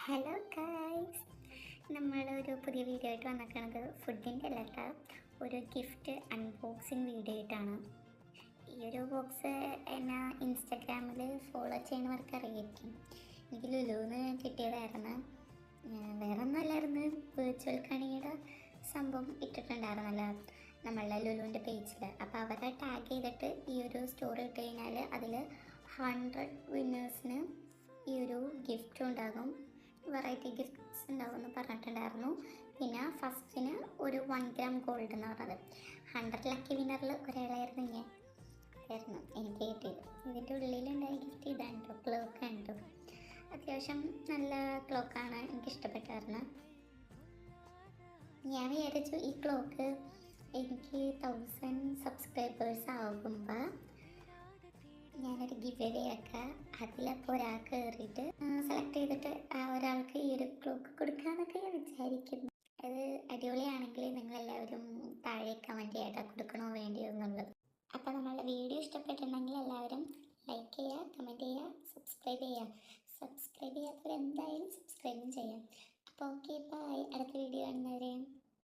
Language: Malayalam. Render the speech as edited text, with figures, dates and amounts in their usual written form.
ഹലോ ഗായ്സ്, നമ്മളൊരു പുതിയ വീഡിയോ ആയിട്ട് വന്നിരിക്കുന്നത് ഫുഡിൻ്റെ അല്ല കേട്ടോ, ഒരു ഗിഫ്റ്റ് അൺബോക്സിങ് വീഡിയോ ആയിട്ടാണ്. ഈ ഒരു ബോക്സ് എന്നെ ഇൻസ്റ്റാഗ്രാമിൽ ഫോളോ ചെയ്യുന്നവർക്ക് അറിയായിരിക്കും. എനിക്ക് ലുലുന്ന് കിട്ടിയതായിരുന്നു. വേറെ ഒന്നുമല്ലായിരുന്നു, വിർച്വൽ കണിയുടെ സംഭവം ഇട്ടിട്ടുണ്ടായിരുന്നല്ലോ നമ്മളുടെ ലുലുവിൻ്റെ പേജിൽ. അപ്പോൾ അവരെ ടാഗ് ചെയ്തിട്ട് ഈ ഒരു സ്റ്റോറി ഇട്ട് കഴിഞ്ഞാൽ അതിൽ 100 വിന്നേഴ്സിന് ഈ ഒരു ഗിഫ്റ്റും ഉണ്ടാകും, വെറൈറ്റി ഗിഫ്റ്റ്സ് ഉണ്ടാവുമെന്ന് പറഞ്ഞിട്ടുണ്ടായിരുന്നു. പിന്നെ ഫസ്റ്റിന് ഒരു 1 gram ഗോൾഡ് എന്ന് പറഞ്ഞത്. 100 ലക്കി വിന്നറിൽ ഒരാളായിരുന്നു ഞാൻ ആയിരുന്നു എനിക്ക് കിട്ടിയത്. ഇതിൻ്റെ ഉള്ളിലുണ്ടായ ഗിഫ്റ്റ് ഇതാണ് കേട്ടോ, ക്ലോക്ക് ആണ്. അത്യാവശ്യം നല്ല ക്ലോക്കാണ്, എനിക്കിഷ്ടപ്പെട്ടായിരുന്നു. ഞാൻ വിചാരിച്ചു ഈ ക്ലോക്ക് എനിക്ക് 1000 സബ്സ്ക്രൈബേഴ്സ് ആകുമ്പോൾ ഞാനൊരു ഗിവ് അവേ ആക്കാം. അതിലപ്പോൾ ഒരാൾക്ക് കയറിയിട്ട് സെലക്ട് ചെയ്തിട്ട് ആ ഒരാൾക്ക് ഈ ഒരു ക്ലോക്ക് കൊടുക്കാമെന്നൊക്കെ ഞാൻ വിചാരിക്കുന്നു. അത് അടിപൊളിയാണെങ്കിൽ നിങ്ങളെല്ലാവരും താഴെ കമൻറ്റ് ചെയ്യട്ടെ, കൊടുക്കണോ വേണ്ടിയോ എന്നുള്ളത്. അപ്പോൾ നമ്മളുടെ വീഡിയോ ഇഷ്ടപ്പെട്ടിട്ടുണ്ടെങ്കിൽ എല്ലാവരും ലൈക്ക് ചെയ്യുക, കമൻറ്റ് ചെയ്യുക, സബ്സ്ക്രൈബ് ചെയ്യുക. സബ്സ്ക്രൈബ് ചെയ്യാത്തവർ എന്തായാലും സബ്സ്ക്രൈബും ചെയ്യാം. അപ്പോൾ ഓക്കെ, ബൈ. അടുത്ത വീഡിയോ കാണുന്നവരെ.